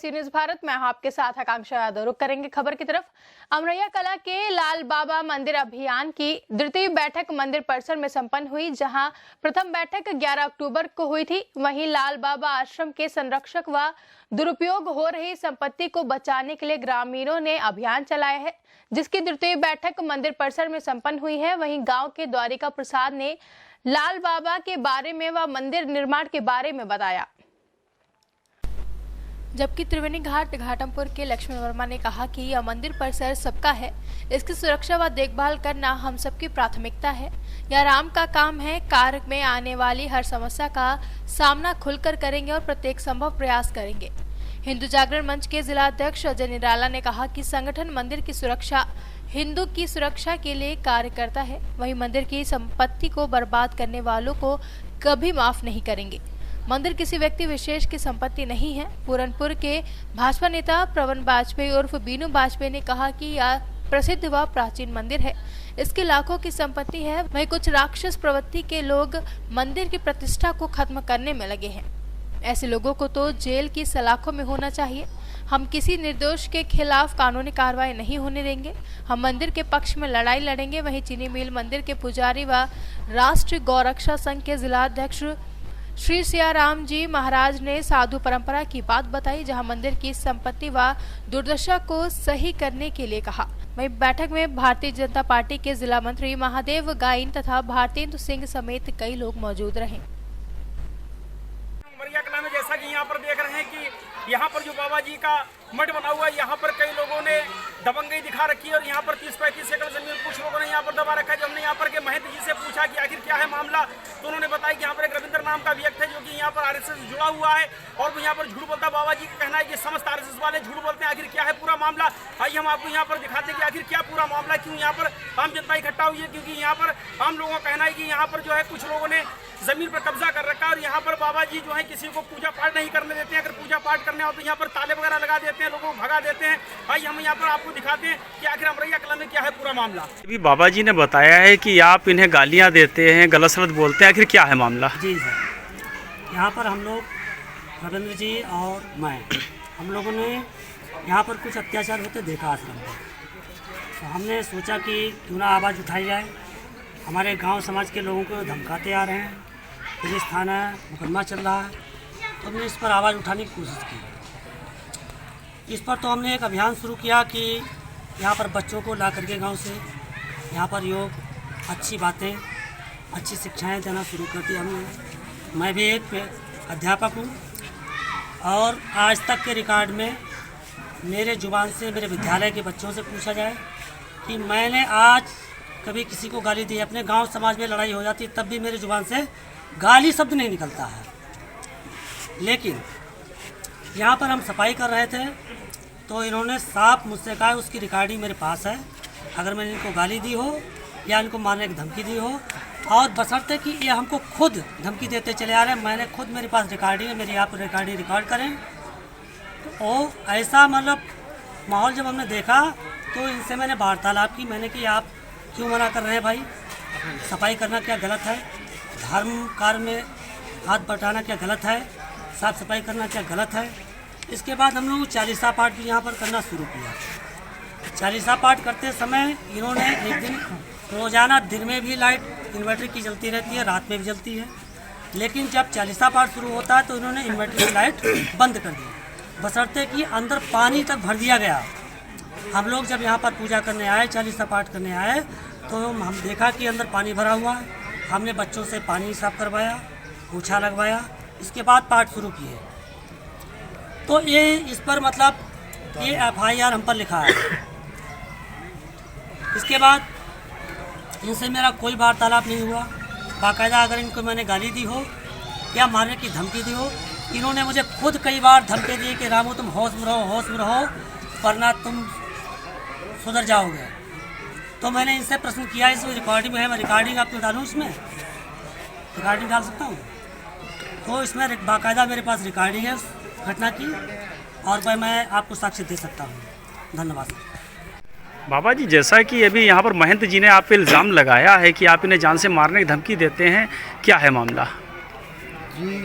सी news Bharat में आपके साथ आकांक्षा यादव। रुक करेंगे खबर की तरफ। अमरैया कला के लाल बाबा मंदिर अभियान की द्वितीय बैठक मंदिर परिसर में संपन्न हुई, जहां प्रथम बैठक 11 अक्टूबर को हुई थी। वहीं लाल बाबा आश्रम के संरक्षक व दुरुपयोग हो रही संपत्ति को बचाने के लिए ग्रामीणों ने अभियान चलाया है, जिसकी द्वितीय बैठक मंदिर परिसर में संपन्न हुई है। वहीं गाँव के द्वारिका प्रसाद ने लाल बाबा के बारे में व मंदिर निर्माण के बारे में बताया, जबकि त्रिवेणी घाट घाटमपुर के लक्ष्मण वर्मा ने कहा कि यह मंदिर परिसर सबका है, इसकी सुरक्षा व देखभाल करना हम सबकी प्राथमिकता है। यह राम का काम है। कार्य में आने वाली हर समस्या का सामना खुलकर करेंगे और प्रत्येक संभव प्रयास करेंगे। हिंदू जागरण मंच के जिला अध्यक्ष अजय निराला ने कहा कि संगठन मंदिर की सुरक्षा, हिंदू की सुरक्षा के लिए कार्य करता है। वहीं मंदिर की संपत्ति को बर्बाद करने वालों को कभी माफ नहीं करेंगे। मंदिर किसी व्यक्ति विशेष की संपत्ति नहीं है। पूरनपुर के भाजपा नेता प्रवन वाजपेयी उर्फ बीनू वाजपेयी ने कहा कि यह प्रसिद्ध व प्राचीन मंदिर है, इसके लाखों की संपत्ति है। वहीं कुछ राक्षस प्रवृत्ति के लोग मंदिर की प्रतिष्ठा को खत्म करने में लगे हैं। ऐसे लोगों को तो जेल की सलाखों में होना चाहिए। हम किसी निर्दोष के खिलाफ कानूनी कार्रवाई नहीं होने देंगे। हम मंदिर के पक्ष में लड़ाई लड़ेंगे। वहीं चीनी मिल मंदिर के पुजारी व राष्ट्रीय गौरक्षा संघ के जिला अध्यक्ष श्री सियाराम जी महाराज ने साधु परंपरा की बात बताई, जहां मंदिर की संपत्ति व दुर्दशा को सही करने के लिए कहा। वहीं बैठक में भारतीय जनता पार्टी के जिला मंत्री महादेव गाइन तथा भारतेंदु सिंह समेत कई लोग मौजूद रहे। अमरैया कला में जैसा कि यहाँ पर देख रहे हैं कि यहाँ पर जो बाबा जी का मठ बना हुआ है, यहाँ पर कई लोगों ने दबंगई दिखा रखी है और यहाँ पर 30-35 एकड़ जमीन कुछ लोगों ने यहाँ पर दबा रखा है। जब हमने यहाँ पर के महंत जी से पूछा कि आखिर क्या है मामला, तो उन्होंने बताया कि यहाँ पर एक रविंद्र नाम का व्यक्ति है जो कि यहाँ पर आरएसएस से जुड़ा हुआ है और वो यहाँ पर झूठ बोलता है। बाबा जी का कहना है कि समस्त आरएसएस वाले झूठ बोलते हैं। आखिर क्या है पूरा मामला, आइए हम आपको यहाँ पर दिखाते हैं कि आखिर क्या पूरा मामला, क्यों यहाँ पर आम जनता इकट्ठा हुई है। क्योंकि यहाँ पर आम लोगों का कहना है कि यहाँ पर जो है कुछ लोगों ने जमीन पर कब्जा कर रखा है और यहाँ पर बाबा जी जो है किसी को पूजा पाठ नहीं करने देते हैं। अगर पूजा पाठ करने हो तो यहाँ पर ताले वगैरह लगा देते हैं, लोगों को भगा देते हैं। भाई हम यहाँ पर आपको दिखाते हैं कि आखिर अमरैया कला में क्या है पूरा मामला। अभी बाबा जी ने बताया है कि आप इन्हें गालियाँ देते हैं, गलत सलत बोलते हैं, आखिर क्या है मामला? जी सर, यहाँ पर हम लोग रविंद्र जी और मैं, हम लोगों ने यहाँ पर कुछ अत्याचार होते देखा आश्रम पर, तो हमने सोचा कि क्यों ना आवाज़ उठाई जाए। हमारे गांव समाज के लोगों को धमकाते आ रहे हैं, पुलिस थाना मुकदमा चल रहा है, तो हमने इस पर आवाज़ उठाने की कोशिश की। इस पर तो हमने एक अभियान शुरू किया कि यहाँ पर बच्चों को ला करके गांव से यहाँ पर योग, अच्छी बातें, अच्छी शिक्षाएं देना शुरू कर दिया हमने। मैं भी एक अध्यापक हूँ और आज तक के रिकॉर्ड में मेरे ज़ुबान से मेरे विद्यालय के बच्चों से पूछा जाए कि मैंने आज कभी किसी को गाली दी। अपने गांव समाज में लड़ाई हो जाती तब भी मेरे ज़ुबान से गाली शब्द नहीं निकलता है। लेकिन यहाँ पर हम सफाई कर रहे थे तो इन्होंने साफ मुझसे कहा, उसकी रिकॉर्डिंग मेरे पास है, अगर मैंने इनको गाली दी हो या इनको मारने की धमकी दी हो, और बशर्ते कि ये हमको खुद धमकी देते चले आ रहे हैं। मैंने खुद, मेरे पास रिकॉर्डिंग है, मेरी आप रिकॉर्डिंग रिकॉर्ड करें। तो ऐसा मतलब माहौल जब हमने देखा तो इनसे मैंने वार्तालाप की। मैंने कि आप क्यों मना कर रहे हैं भाई, सफाई करना क्या गलत है, धर्म कार्य में हाथ बटाना क्या गलत है, साफ सफाई करना क्या गलत है। इसके बाद हम लोग चालीसा पाठ भी यहाँ पर करना शुरू किया। चालीसा पाठ करते समय इन्होंने एक दिन, रोज़ाना दिन में भी लाइट इन्वर्टर की जलती रहती है, रात में भी जलती है, लेकिन जब चालीसा पाठ शुरू होता है तो इन्होंने इन्वर्टर की लाइट बंद कर दी, बशर्ते कि अंदर पानी तक भर दिया गया। हम लोग जब यहाँ पर पूजा करने आए, चालीसा पाठ करने आए, तो हम देखा कि अंदर पानी भरा हुआ है। हमने बच्चों से पानी साफ करवाया, पोछा लगवाया, इसके बाद पाठ शुरू किए। तो ये इस पर मतलब ये FIR हम पर लिखा है। इसके बाद इनसे मेरा कोई वार्तालाप नहीं हुआ। बाकायदा अगर इनको मैंने गाली दी हो या मारने की धमकी दी हो, इन्होंने मुझे खुद कई बार धमकी दी कि रामू तुम होश में रहो वरना तुम सुधर जाओगे। तो मैंने इनसे प्रश्न किया, इस रिकॉर्डिंग में है, मैं रिकॉर्डिंग आपको डालूँ, इसमें रिकॉर्डिंग डाल सकता हूँ? तो इसमें बाकायदा मेरे पास रिकॉर्डिंग है घटना की और मैं आपको साक्ष्य दे सकता हूँ। धन्यवाद। बाबा जी, जैसा कि अभी यहाँ पर महंत जी ने आप पे इल्ज़ाम लगाया है कि आप इन्हें जान से मारने की धमकी देते हैं, क्या है मामला? जी,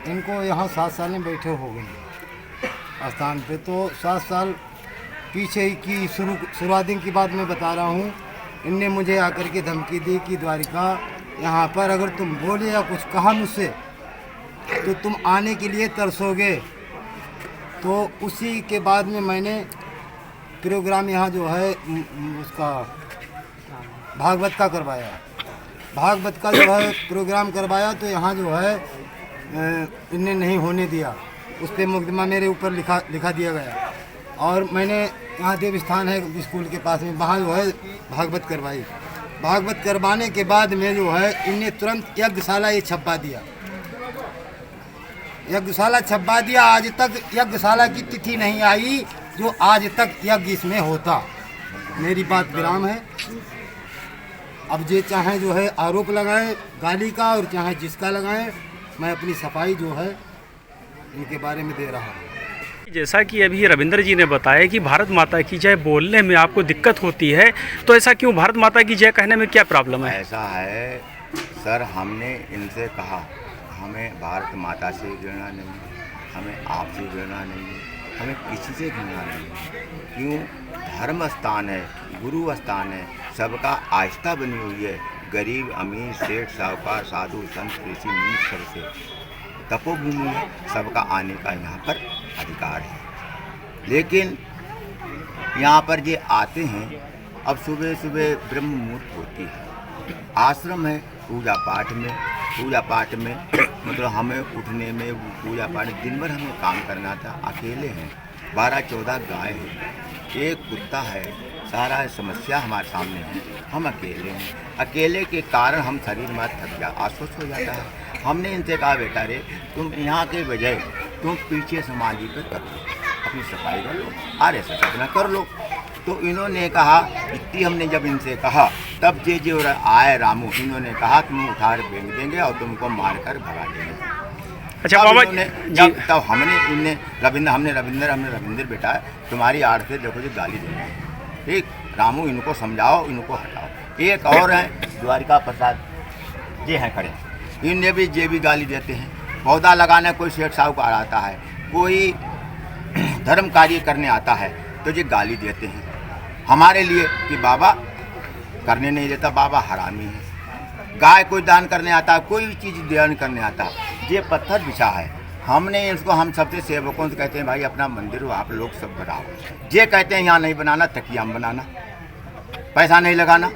इनको यहाँ 7 साल में बैठे हो गए स्थान पे। तो 7 साल पीछे की शुरुआती की बात मैं बता रहा हूँ। इनने मुझे आकर के धमकी दी कि द्वारिका यहाँ पर अगर तुम बोले या कुछ कहा मुझसे तो तुम आने के लिए तरसोगे। तो उसी के बाद में मैंने प्रोग्राम यहाँ जो है उसका भागवत का करवाया। भागवत का जो है प्रोग्राम करवाया तो यहाँ जो है इनने नहीं होने दिया। उस पर मुकदमा मेरे ऊपर लिखा दिया गया। और मैंने यहाँ देव स्थान है स्कूल के पास में, वहाँ जो है भागवत करवाई। भागवत करवाने के बाद में जो है इनने तुरंत यज्ञशाला ये छपवा दिया। यज्ञशाला छपवा दिया। आज तक यज्ञशाला की तिथि नहीं आई जो आज तक यज्ञ इसमें होता। मेरी बात विराम है। अब ये चाहे जो है आरोप लगाएं गाली का और चाहे जिसका लगाएं, मैं अपनी सफाई जो है इनके बारे में दे रहा हूँ। जैसा कि अभी रविंद्र जी ने बताया कि भारत माता की जय बोलने में आपको दिक्कत होती है, तो ऐसा क्यों? भारत माता की जय कहने में क्या प्रॉब्लम है? ऐसा है सर, हमने इनसे कहा हमें भारत माता से घृणा नहीं, हमें आपसे घृणा नहीं, हमें किसी से घृणा नहीं। क्यों? धर्म स्थान है, गुरु स्थान है, सबका आस्था बनी हुई है। गरीब अमीर सेठ साहूकार साधु संत ऋषि मुनि सबसे तपोभूमि है, सबका आने का यहाँ पर अधिकार है। लेकिन यहाँ पर ये आते हैं, अब सुबह सुबह ब्रह्म मुहूर्त होती है, आश्रम है, पूजा पाठ में मतलब हमें उठने में पूजा पाठ दिन भर हमें काम करना था। अकेले हैं, 12-14 गाय हैं, एक कुत्ता है, सारा समस्या हमारे सामने है। हम अकेले हैं, अकेले के कारण हम शरीर में थक जा अस्वस्थ हो जाता है। हमने इनसे कहा बेटा रे तुम यहाँ के बजाय तुम पीछे समाधि पर कर लो, अपनी सफाई कर लो, RSS अपना कर लो। तो इन्होंने कहा, इतनी हमने जब इनसे कहा तब जे जो आए रामू, इन्होंने कहा तुम उठा फेंक देंगे और तुमको मार कर भगा देंगे। अच्छा बाबा जब तब हमने रविंद्र बेटा तुम्हारी आड़ से देखो जी गाली दे रहे हैं, ठीक रामू इनको समझाओ, इनको हटाओ। एक और है द्वारिका प्रसाद, ये हैं खड़े, इन्हें भी ये भी गाली देते हैं। पौधा लगाने कोई सेठ साहूकार आता है, कोई धर्म कार्य करने आता है तो ये गाली देते हैं हमारे लिए कि बाबा करने नहीं देता, बाबा हरामी है। गाय कोई दान करने आता है, कोई भी चीज़ दान करने आता है, ये पत्थर बिछा है। हमने इसको हम सबसे सेवकों से कहते हैं भाई अपना मंदिर हो आप लोग सब बनाओ। ये कहते हैं यहाँ नहीं बनाना, तकियाम बनाना, पैसा नहीं लगाना।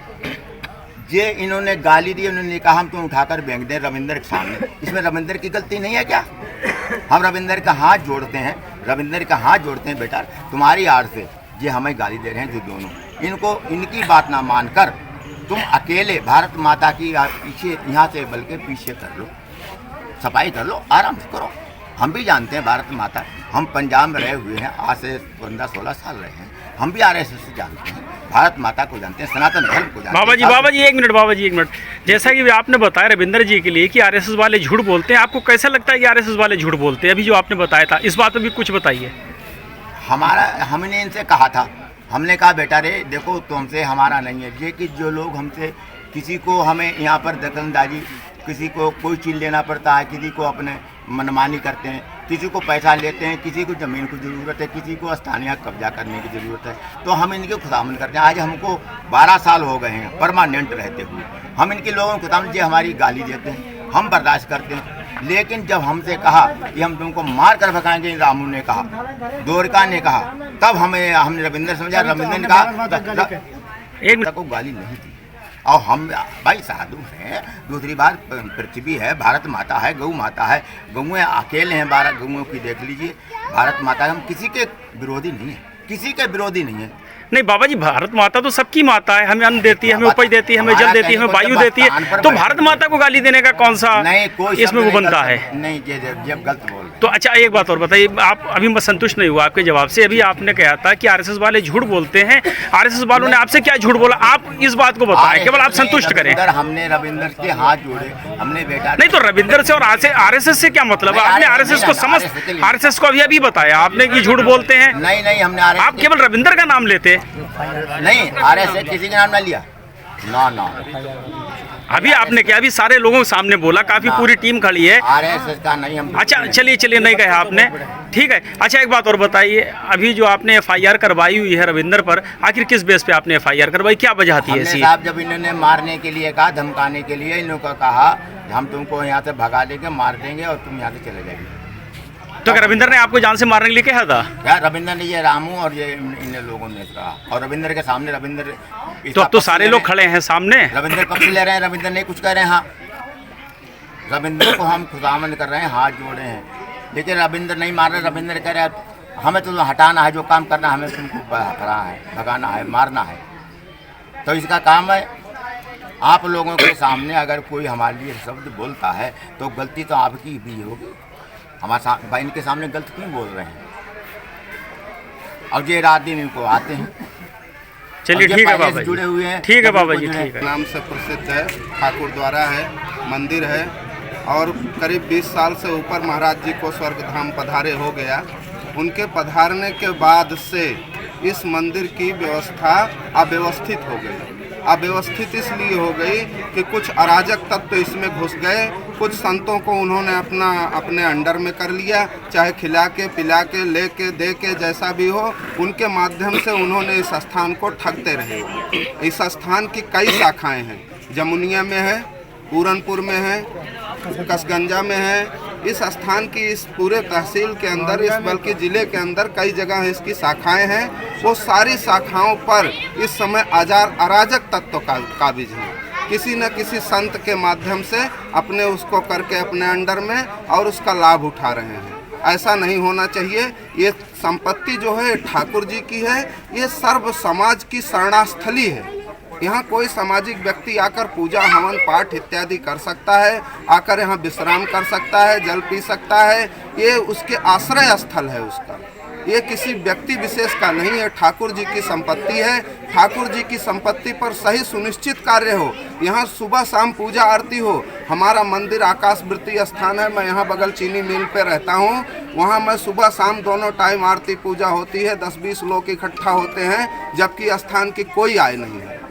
ये इन्होंने गाली दी, उन्होंने कहा हम तुम उठाकर फेंक दें रविंद्र के सामने। इसमें रविंद्र की गलती नहीं है क्या? हम रविंद्र का हाथ जोड़ते हैं, रविंद्र का हाथ जोड़ते हैं बेटा तुम्हारी आड़ से ये हमें गाली दे रहे हैं जो दोनों। इनको इनकी बात ना मानकर तुम अकेले भारत माता की पीछे यहाँ से बल्कि पीछे कर लो, सफाई कर लो, आराम से करो। हम भी जानते हैं भारत माता, हम पंजाब में रहे हुए हैं, आज से 15-16 साल रहे हैं, हम भी RSS से जानते हैं, भारत माता को जानते हैं, सनातन धर्म को जानते हैं। बाबा जी एक मिनट। जैसा कि आपने बताया रविंद्र जी के लिए कि RSS वाले झूठ बोलते हैं, आपको कैसा लगता है कि RSS वाले झूठ बोलते हैं? अभी जो आपने बताया था इस बात पर भी कुछ बताइए। हमने इनसे कहा था, हमने कहा बेटा रे देखो तुमसे हमारा नहीं है ये कि जो लोग हमसे किसी को हमें यहाँ पर दखलंदाजी, किसी को कोई चीज़ लेना पड़ता है, किसी को अपने मनमानी करते हैं, किसी को पैसा लेते हैं, किसी को ज़मीन की ज़रूरत है, किसी को स्थानीय कब्जा करने की ज़रूरत है, तो हम इनके खुदामन करते हैं। आज हमको 12 साल हो गए हैं परमानेंट रहते हुए, हम इनके लोगों को खुदामन जी हमारी गाली देते हैं, हम बर्दाश्त करते हैं। लेकिन जब हमसे कहा कि हम तुमको मार कर भगाएंगे, रामू ने कहा, द्वारिका ने कहा, तब हमने रविंद्र समझा, रविंद्र ने कहा एक को गाली नहीं दी। और हम भाई साधु हैं। दूसरी बात पृथ्वी है, भारत माता है, गौ माता है, गौएँ अकेले हैं, 12 गौओं की देख लीजिए। भारत माता हम किसी के विरोधी नहीं है, किसी के विरोधी नहीं है। नहीं बाबा जी, भारत माता तो सबकी माता है, हमें अन्न देती है, हमें उपज देती है, हमें जल देती है, हमें वायु देती है, तो भारत माता को गाली देने का कौन सा इसमें वो बनता है? नहीं जब गलत बोल। तो अच्छा एक बात और बताइए, आप अभी मैं संतुष्ट नहीं हुआ आपके जवाब से। अभी आपने कहा था कि RSS वाले झूठ बोलते हैं, RSS वालों ने आपसे क्या झूठ बोला? आप इस बात को बताएं, केवल आप संतुष्ट करें। हमने रविंद्र के हाथ जोड़े, हमने बेटा नहीं तो रविंद्र से और RSS से क्या मतलब? आपने RSS को RSS को अभी बताया आपने कि झूठ बोलते हैं। नहीं हमने आप केवल रविंद्र का नाम लेते नहीं, RSS किसी का नाम ना लिया, ना अभी आपने क्या, अभी सारे लोगों के सामने बोला, काफी पूरी टीम खड़ी है। RSS का नहीं हम। अच्छा चलिए नहीं कहा आपने, ठीक है। अच्छा एक बात और बताइए, अभी जो आपने FIR करवाई हुई है रविंदर पर, आखिर किस बेस पे आपने FIR करवाई, क्या वजह थी हमने ऐसी? साहब जब इन्होंने मारने के लिए कहा, धमकाने के लिए, इन लोगों को कहा हम तुमको यहाँ से भगा देंगे, मार देंगे और तुम यहाँ से चले जाएंगे। तो क्या रविंदर ने आपको जान से मारने के लिए कहा था? क्या रविंदर ने, ये रामू और ये इन लोगों ने कहा, और रविंदर के सामने रविंदर तो अब तो सारे लोग खड़े हैं सामने, रविंदर पक्ष ले रहे हैं, रविंदर नहीं कुछ कह रहे हैं। हाँ, रविंदर को हम खुदामंद कर रहे हैं, हाथ जोड़े हैं, लेकिन रविंदर नहीं मार रहे। रविंदर कह रहे हैं हमें तो हटाना है, जो काम करना है हमें तुमको हटाना है, भगाना है, मारना है। तो इसका काम है, आप लोगों के सामने अगर कोई हमारे लिए शब्द बोलता है तो गलती तो आपकी भी होगी। हमारे भाई इनके सामने गलत क्यों बोल रहे हैं? और ये रात दिन इनको आते हैं। चलिए ठीक है बाबा जुड़े हुए हैं, ठीक है बाबा जी, ठीक है। नाम से प्रसिद्ध है, ठाकुर द्वारा है, मंदिर है, और करीब 20 साल से ऊपर महाराज जी को स्वर्गधाम पधारे हो गया। उनके पधारने के बाद से इस मंदिर की व्यवस्था अव्यवस्थित हो गई। अव्यवस्थित इसलिए हो गई कि कुछ अराजक तत्व इसमें घुस गए, कुछ संतों को उन्होंने अपने अंडर में कर लिया, चाहे खिला के, पिला के, ले के, दे के, जैसा भी हो, उनके माध्यम से उन्होंने इस स्थान को ठगते रहे। इस स्थान की कई शाखाएं हैं, जमुनिया में है, पूरनपुर में है, कसगंजा में है। इस स्थान की इस पूरे तहसील के अंदर, इस बल्कि ज़िले के अंदर कई जगह इसकी शाखाएं हैं। वो सारी शाखाओं पर इस समय अराजक तत्व का काबिज है। किसी न किसी संत के माध्यम से अपने उसको करके अपने अंडर में और उसका लाभ उठा रहे हैं। ऐसा नहीं होना चाहिए। ये संपत्ति जो है ठाकुर जी की है, ये सर्व समाज की शरणास्थली है। यहाँ कोई सामाजिक व्यक्ति आकर पूजा, हवन, पाठ इत्यादि कर सकता है, आकर यहाँ विश्राम कर सकता है, जल पी सकता है। ये उसके आश्रय स्थल है उसका, ये किसी व्यक्ति विशेष का नहीं है, ठाकुर जी की संपत्ति है। ठाकुर जी की संपत्ति पर सही सुनिश्चित कार्य हो, यहाँ सुबह शाम पूजा आरती हो। हमारा मंदिर आकाशवृत्ति स्थान है, मैं यहाँ बगल चीनी मिल पे रहता हूँ, वहाँ मैं सुबह शाम दोनों टाइम आरती पूजा होती है, 10-20 लोग इकट्ठा होते हैं, जबकि स्थान की कोई आय नहीं है।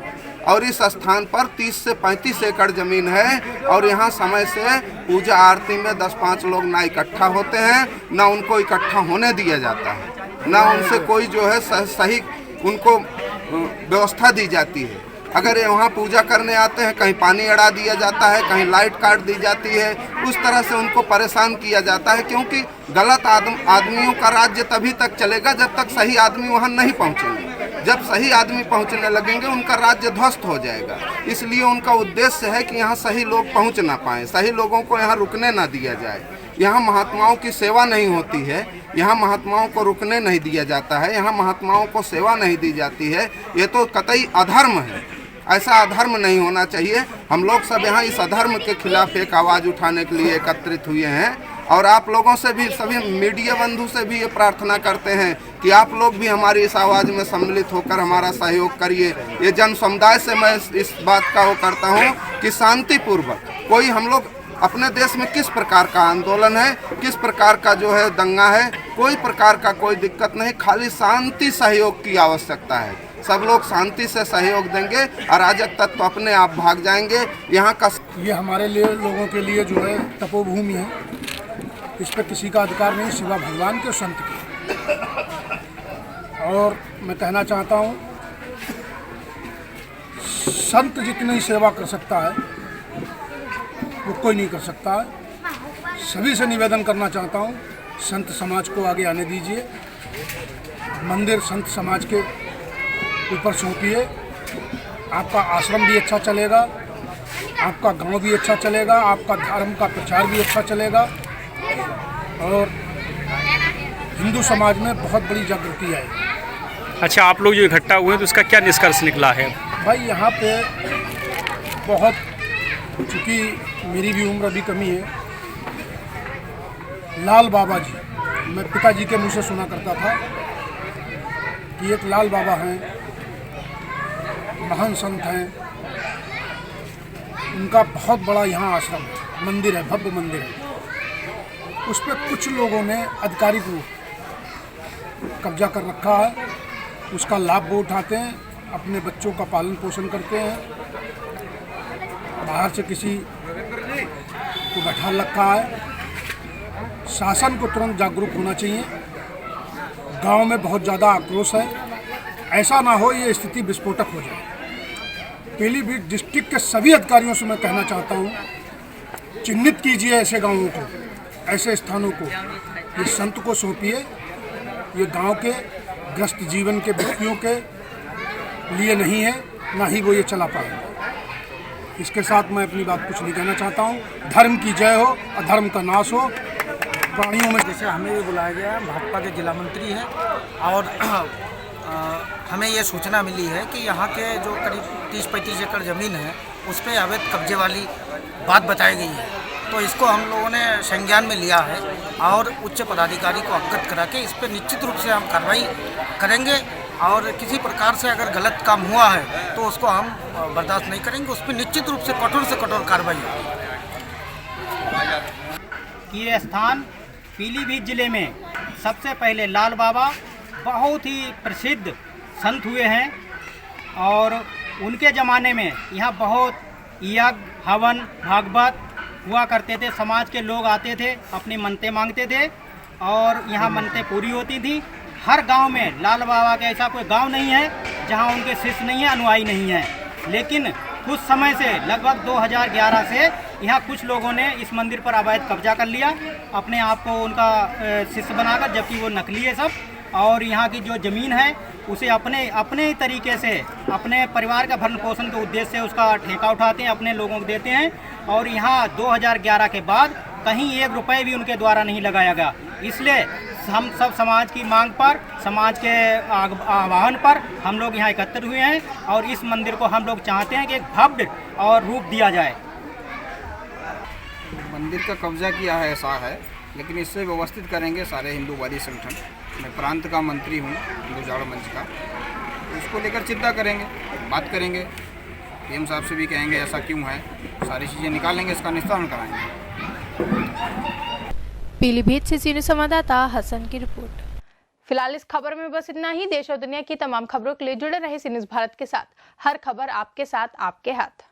और इस स्थान पर 30 से 35 एकड़ ज़मीन है, और यहाँ समय से पूजा आरती में 10-5 लोग ना इकट्ठा होते हैं, ना उनको इकट्ठा होने दिया जाता है, ना उनसे कोई जो है सही उनको व्यवस्था दी जाती है। अगर ये वहाँ पूजा करने आते हैं, कहीं पानी अड़ा दिया जाता है, कहीं लाइट काट दी जाती है, उस तरह से उनको परेशान किया जाता है। क्योंकि गलत आदमियों का राज्य तभी तक चलेगा जब तक सही आदमी वहाँ नहीं पहुँचेंगे। जब सही आदमी पहुंचने लगेंगे, उनका राज्य ध्वस्त हो जाएगा। इसलिए उनका उद्देश्य है कि यहाँ सही लोग पहुंच ना पाएँ, सही लोगों को यहाँ रुकने ना दिया जाए। यहाँ महात्माओं की सेवा नहीं होती है, यहाँ महात्माओं को रुकने नहीं दिया जाता है, यहाँ महात्माओं को सेवा नहीं दी जाती है। ये तो कतई अधर्म है, ऐसा अधर्म नहीं होना चाहिए। हम लोग सब यहाँ इस अधर्म के खिलाफ एक आवाज़ उठाने के लिए एकत्रित हुए हैं, और आप लोगों से भी, सभी मीडिया बंधु से भी ये प्रार्थना करते हैं कि आप लोग भी हमारी इस आवाज़ में सम्मिलित होकर हमारा सहयोग करिए। ये जन समुदाय से मैं इस बात का वो करता हूँ कि शांतिपूर्वक कोई, हम लोग अपने देश में किस प्रकार का आंदोलन है, किस प्रकार का जो है दंगा है, कोई प्रकार का कोई दिक्कत नहीं, खाली शांति सहयोग की आवश्यकता है। सब लोग शांति से सहयोग देंगे, अराजक तत्व अपने आप भाग जाएंगे। यहाँ का ये हमारे लिए, लोगों के लिए जो है तपोभूमि है, इस पर किसी का अधिकार नहीं सिवा भगवान के, संत के। और मैं कहना चाहता हूँ, संत जितनी सेवा कर सकता है वो कोई नहीं कर सकता है। सभी से निवेदन करना चाहता हूँ, संत समाज को आगे आने दीजिए, मंदिर संत समाज के ऊपर सौंपिए। आपका आश्रम भी अच्छा चलेगा, आपका गांव भी अच्छा चलेगा, आपका धर्म का प्रचार भी अच्छा चलेगा, और हिंदू समाज में बहुत बड़ी जागृति है। अच्छा, आप लोग जो इकट्ठा हुए हैं तो उसका क्या निष्कर्ष निकला है? भाई यहाँ पे बहुत, चूँकि मेरी भी उम्र अभी कमी है, लाल बाबा जी, मैं पिताजी के मुँह से सुना करता था कि एक लाल बाबा हैं, महान संत हैं, उनका बहुत बड़ा यहाँ आश्रम है, मंदिर है, भव्य मंदिर है। उस पर कुछ लोगों ने आधिकारिक रूप कब्जा कर रखा है, उसका लाभ वो उठाते हैं, अपने बच्चों का पालन पोषण करते हैं, बाहर से किसी को बैठा रखा है। शासन को तुरंत जागरूक होना चाहिए। गांव में बहुत ज़्यादा आक्रोश है, ऐसा ना हो ये स्थिति विस्फोटक हो जाए। पीलीभीत डिस्ट्रिक्ट के सभी अधिकारियों से मैं कहना चाहता हूँ, चिन्हित कीजिए ऐसे गांवों को, ऐसे स्थानों को, ये संत को सौंपिए। ये गांव के ग्रस्त जीवन के व्यक्तियों के लिए नहीं है, ना ही वो ये चला पाएंगे। इसके साथ मैं अपनी बात कुछ नहीं कहना चाहता हूँ। धर्म की जय हो, अधर्म का नाश हो। प्राणियों में जैसे हमें भी बुलाया गया, भाजपा के जिला मंत्री हैं और हमें ये सूचना मिली है कि यहाँ के जो करीब 30-35 एकड़ ज़मीन है उस पर अवैध कब्जे वाली बात बताई गई है। तो इसको हम लोगों ने संज्ञान में लिया है और उच्च पदाधिकारी को अवगत करा के इस पर निश्चित रूप से हम कार्रवाई करेंगे और किसी प्रकार से अगर गलत काम हुआ है तो उसको हम बर्दाश्त नहीं करेंगे। उस पर निश्चित रूप से कठोर कार्रवाई होगी। ये स्थान पीलीभीत जिले में सबसे पहले लाल बाबा बहुत ही प्रसिद्ध संत हुए हैं और उनके ज़माने में यहाँ बहुत यज्ञ हवन भागवत हुआ करते थे। समाज के लोग आते थे, अपनी मन्नतें मांगते थे और यहाँ मन्नतें पूरी होती थी। हर गांव में लाल बाबा का ऐसा कोई गांव नहीं है जहाँ उनके शिष्य नहीं है, अनुयायी नहीं है। लेकिन कुछ समय से लगभग 2011 से यहाँ कुछ लोगों ने इस मंदिर पर अवैध कब्जा कर लिया, अपने आप को उनका शिष्य बनाकर, जबकि वो नकली है सब। और यहाँ की जो ज़मीन है उसे अपने ही तरीके से अपने परिवार का भरण पोषण के उद्देश्य से उसका ठेका उठाते हैं, अपने लोगों को देते हैं। और यहाँ 2011 के बाद कहीं 1 रुपये भी उनके द्वारा नहीं लगाया गया। इसलिए हम सब समाज की मांग पर, समाज के आह्वान पर हम लोग यहाँ एकत्र हुए हैं और इस मंदिर को हम लोग चाहते हैं कि एक भव्य और रूप दिया जाए। मंदिर का कब्जा किया है ऐसा है, लेकिन इससे व्यवस्थित करेंगे सारे हिंदूवादी संगठन। मैं प्रांत का मंत्री हूँ हिंदू झाड़ मंच का, तो इसको लेकर चिंता करेंगे, बात करेंगे, पीएम साहब से भी कहेंगे ऐसा क्यों है, सारी चीज़ें निकालेंगे, इसका निस्तारण कराएंगे। पीलीभीत से सीनियर संवाददाता हसन की रिपोर्ट। फिलहाल इस खबर में बस इतना ही। देश और दुनिया की तमाम खबरों के लिए जुड़े रहे सी न्यूज़ भारत के साथ। हर खबर आपके साथ, आपके हाथ।